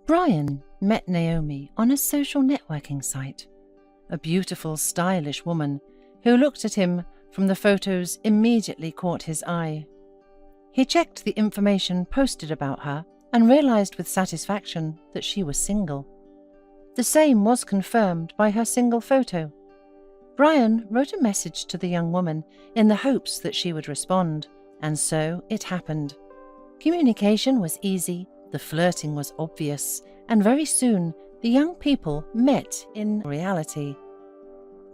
Brian met Naomi on a social networking site. A beautiful, stylish woman who looked at him from the photos immediately caught his eye. He checked the information posted about her and realized with satisfaction that she was single. The same was confirmed by her single photo. Brian wrote a message to the young woman in the hopes that she would respond, and so it happened. Communication was easy, the flirting was obvious, and very soon the young people met in reality.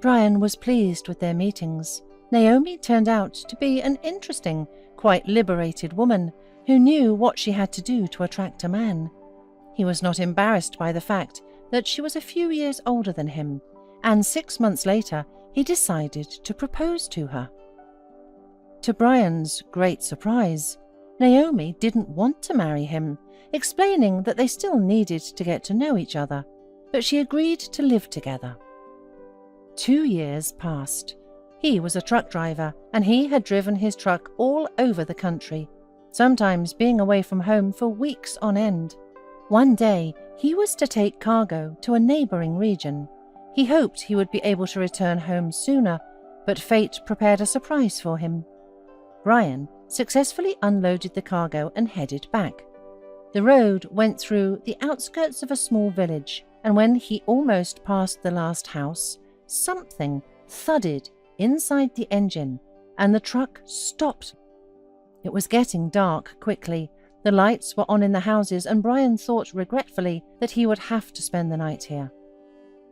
Brian was pleased with their meetings. Naomi turned out to be an interesting, quite liberated woman who knew what she had to do to attract a man. He was not embarrassed by the fact that she was a few years older than him, and 6 months later he decided to propose to her. To Brian's great surprise, Naomi didn't want to marry him, explaining that they still needed to get to know each other, but she agreed to live together. 2 years passed. He was a truck driver, and he had driven his truck all over the country, sometimes being away from home for weeks on end. One day, he was to take cargo to a neighboring region. He hoped he would be able to return home sooner, but fate prepared a surprise for him. Brian successfully unloaded the cargo and headed back. The road went through the outskirts of a small village, and when he almost passed the last house, something thudded inside the engine, and the truck stopped. It was getting dark quickly. The lights were on in the houses, and Brian thought regretfully that he would have to spend the night here.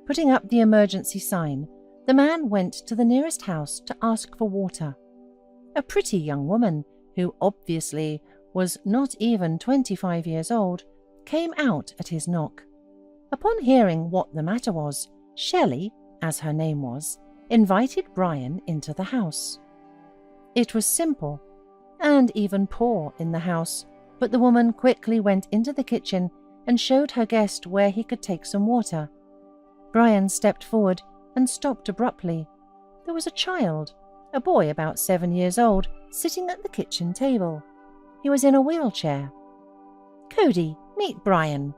Putting up the emergency sign, the man went to the nearest house to ask for water. A pretty young woman, who obviously was not even 25 years old, came out at his knock. Upon hearing what the matter was, Shelley, as her name was, invited Brian into the house. It was simple, and even poor in the house, but the woman quickly went into the kitchen and showed her guest where he could take some water. Brian stepped forward and stopped abruptly. There was a child, a boy about 7 years old, sitting at the kitchen table. He was in a wheelchair. "Cody, meet Brian.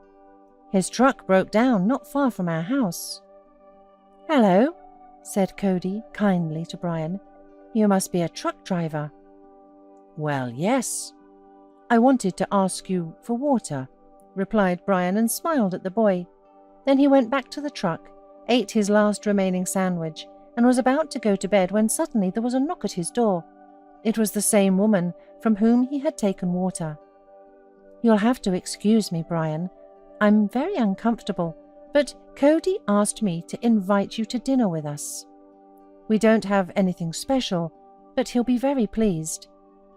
His truck broke down not far from our house." "Hello," said Cody kindly to Brian. "You must be a truck driver." "Well, yes." "I wanted to ask you for water," replied Brian, and smiled at the boy. Then he went back to the truck, ate his last remaining sandwich, and was about to go to bed when suddenly there was a knock at his door. It was the same woman from whom he had taken water. "You'll have to excuse me, Brian. I'm very uncomfortable, but Cody asked me to invite you to dinner with us. We don't have anything special, but he'll be very pleased.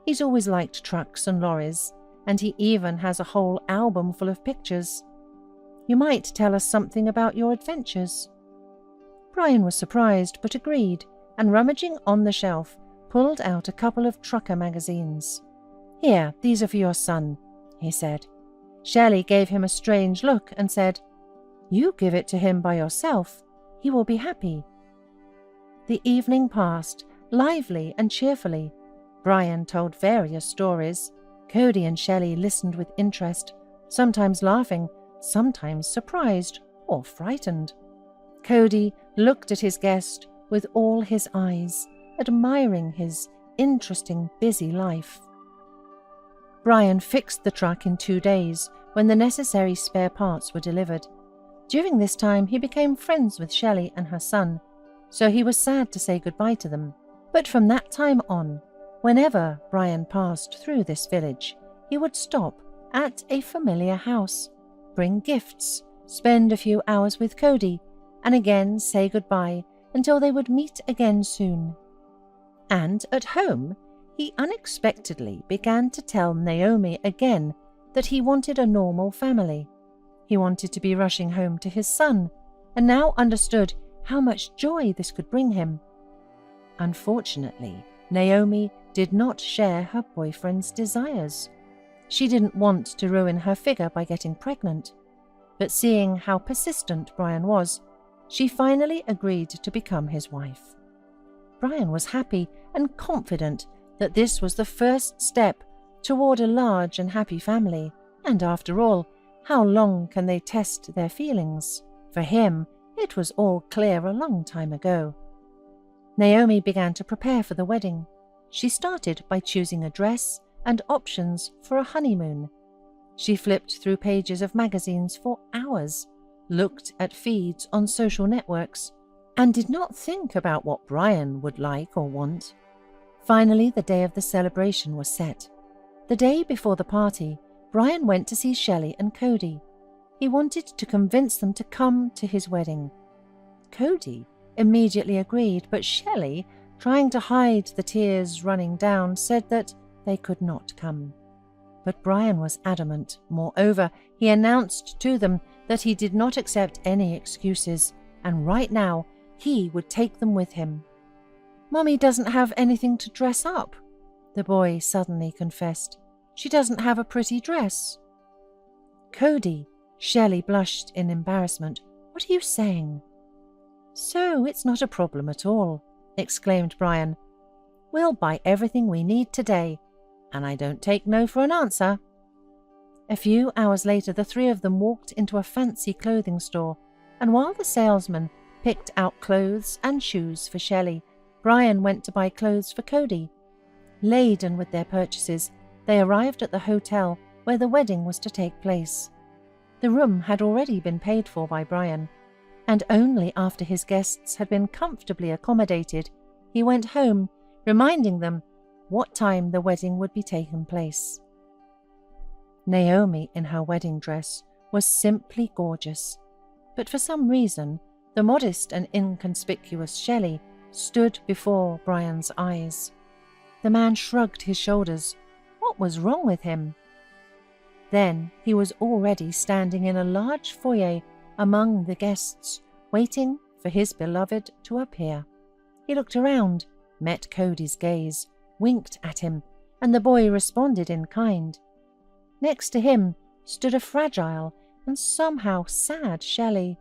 He's always liked trucks and lorries, and he even has a whole album full of pictures. You might tell us something about your adventures." Brian was surprised, but agreed, and rummaging on the shelf, pulled out a couple of trucker magazines. "Here, these are for your son," he said. Shelley gave him a strange look and said, "You give it to him by yourself. He will be happy." The evening passed, lively and cheerfully. Brian told various stories. Cody and Shelley listened with interest, sometimes laughing, sometimes surprised or frightened. Cody looked at his guest with all his eyes, admiring his interesting, busy life. Brian fixed the truck in 2 days when the necessary spare parts were delivered. During this time, he became friends with Shelley and her son, so he was sad to say goodbye to them. But from that time on, whenever Brian passed through this village, he would stop at a familiar house, bring gifts, spend a few hours with Cody, and again say goodbye until they would meet again soon. And at home, he unexpectedly began to tell Naomi again that he wanted a normal family. He wanted to be rushing home to his son, and now understood how much joy this could bring him. Unfortunately, Naomi did not share her boyfriend's desires. She didn't want to ruin her figure by getting pregnant, but seeing how persistent Brian was, she finally agreed to become his wife. Brian was happy and confident that this was the first step toward a large and happy family, and after all, How long can they test their feelings? For him, it was all clear a long time ago. Naomi began to prepare for the wedding. She started by choosing a dress and options for a honeymoon. She flipped through pages of magazines for hours, looked at feeds on social networks, and did not think about what Brian would like or want. Finally, the day of the celebration was set. The day before the party, Brian went to see Shelley and Cody. He wanted to convince them to come to his wedding. Cody immediately agreed, but Shelley, trying to hide the tears running down, said that they could not come. But Brian was adamant. Moreover, he announced to them that he did not accept any excuses, and right now he would take them with him. "Mummy doesn't have anything to dress up," the boy suddenly confessed. "She doesn't have a pretty dress." "Cody," Shelley blushed in embarrassment. "What are you saying?" "So it's not a problem at all," exclaimed Brian. "We'll buy everything we need today, and I don't take no for an answer." A few hours later, the three of them walked into a fancy clothing store, and while the salesman picked out clothes and shoes for Shelley, Brian went to buy clothes for Cody. Laden with their purchases, they arrived at the hotel where the wedding was to take place. The room had already been paid for by Brian, and only after his guests had been comfortably accommodated, he went home, reminding them what time the wedding would be taking place. Naomi, in her wedding dress, was simply gorgeous, but for some reason, the modest and inconspicuous Shelley stood before Brian's eyes. The man shrugged his shoulders. What was wrong with him? Then he was already standing in a large foyer among the guests, waiting for his beloved to appear. He looked around, met Cody's gaze, winked at him, and the boy responded in kind. Next to him stood a fragile and somehow sad Shelley.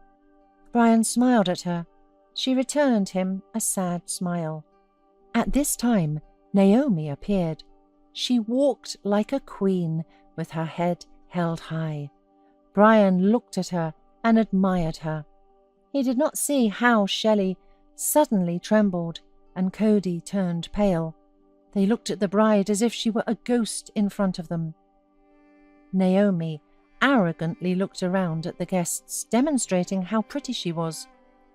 Brian smiled at her. She returned him a sad smile. At this time, Naomi appeared. She walked like a queen, with her head held high. Brian looked at her and admired her. He did not see how Shelley suddenly trembled and Cody turned pale. They looked at the bride as if she were a ghost in front of them. Naomi arrogantly looked around at the guests, demonstrating how pretty she was.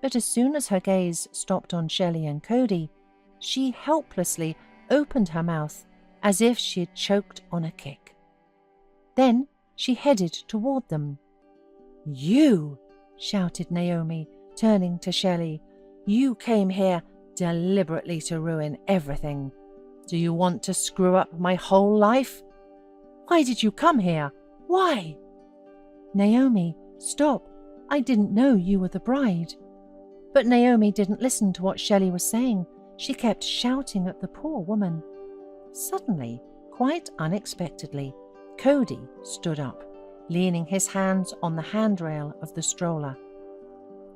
But as soon as her gaze stopped on Shelley and Cody, she helplessly opened her mouth as if she had choked on a kick. Then she headed toward them. "You!" shouted Naomi, turning to Shelley. "You came here deliberately to ruin everything. Do you want to screw up my whole life? Why did you come here? Why?" "Naomi, stop. I didn't know you were the bride." But Naomi didn't listen to what Shelley was saying. She kept shouting at the poor woman. Suddenly, quite unexpectedly, Cody stood up, leaning his hands on the handrail of the stroller.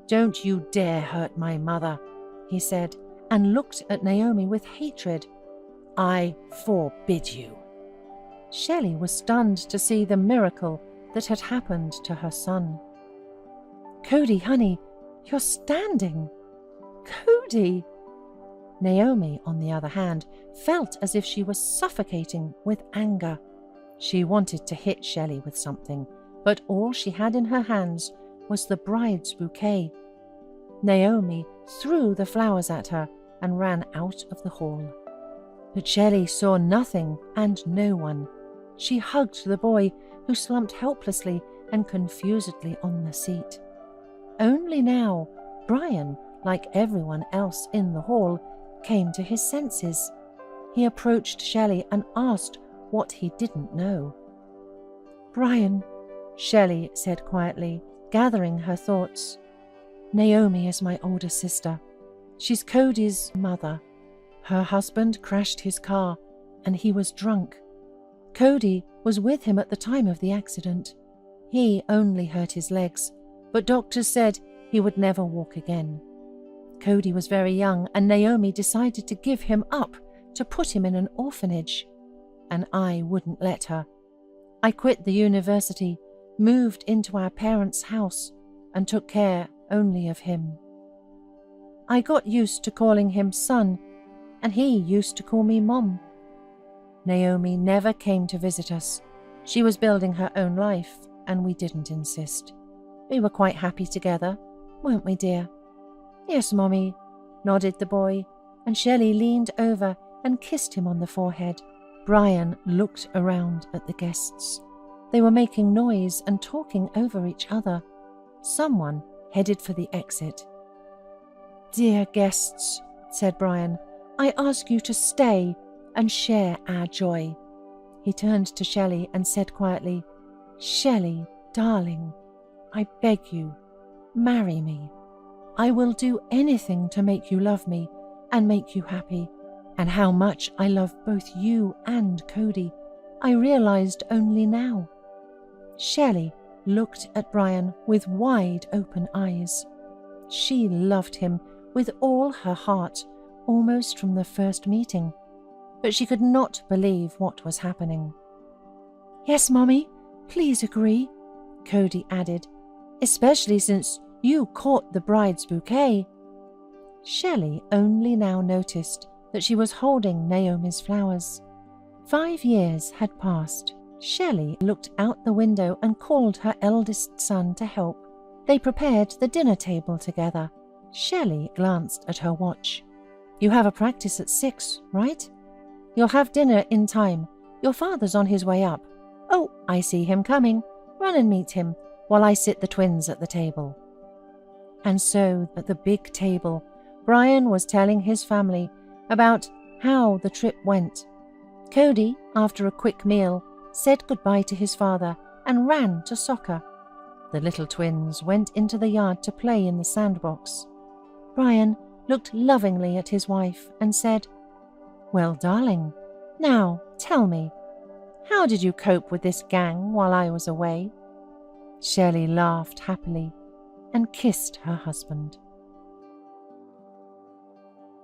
"Don't you dare hurt my mother," he said, and looked at Naomi with hatred. "I forbid you." Shelley was stunned to see the miracle that had happened to her son. "Cody, honey, you're standing." "Cody!" Naomi, on the other hand, felt as if she was suffocating with anger. She wanted to hit Shelley with something, but all she had in her hands was the bride's bouquet. Naomi threw the flowers at her and ran out of the hall. But Shelley saw nothing and no one. She hugged the boy, who slumped helplessly and confusedly on the seat. Only now, Brian, like everyone else in the hall, came to his senses. He approached Shelley and asked what he didn't know. "Brian," Shelley said quietly, gathering her thoughts. "Naomi is my older sister. She's Cody's mother. Her husband crashed his car, and he was drunk. Cody was with him at the time of the accident. He only hurt his legs, but doctors said he would never walk again. Cody was very young, and Naomi decided to give him up, to put him in an orphanage. And I wouldn't let her. I quit the university, moved into our parents' house and took care only of him. I got used to calling him son, and he used to call me Mom. Naomi never came to visit us. She was building her own life, and we didn't insist. We were quite happy together, weren't we, dear?" "Yes, Mommy," nodded the boy, and Shelley leaned over and kissed him on the forehead. Brian looked around at the guests. They were making noise and talking over each other. Someone headed for the exit. "Dear guests," said Brian, "I ask you to stay and share our joy." He turned to Shelley and said quietly, "Shelley, darling, I beg you, marry me. I will do anything to make you love me and make you happy. And how much I love both you and Cody, I realized only now." Shelley looked at Brian with wide open eyes. She loved him with all her heart, almost from the first meeting, but she could not believe what was happening. "Yes, Mommy, please agree," Cody added, "especially since you caught the bride's bouquet." Shelley only now noticed that she was holding Naomi's flowers. 5 years had passed. Shelley looked out the window and called her eldest son to help. They prepared the dinner table together. Shelley glanced at her watch. "You have a practice at 6, right? You'll have dinner in time. Your father's on his way up. Oh, I see him coming. Run and meet him while I sit the twins at the table." And so, at the big table, Brian was telling his family about how the trip went. Cody, after a quick meal, said goodbye to his father and ran to soccer. The little twins went into the yard to play in the sandbox. Brian looked lovingly at his wife and said, "Well, darling, now tell me, how did you cope with this gang while I was away?" Shelley laughed happily and kissed her husband.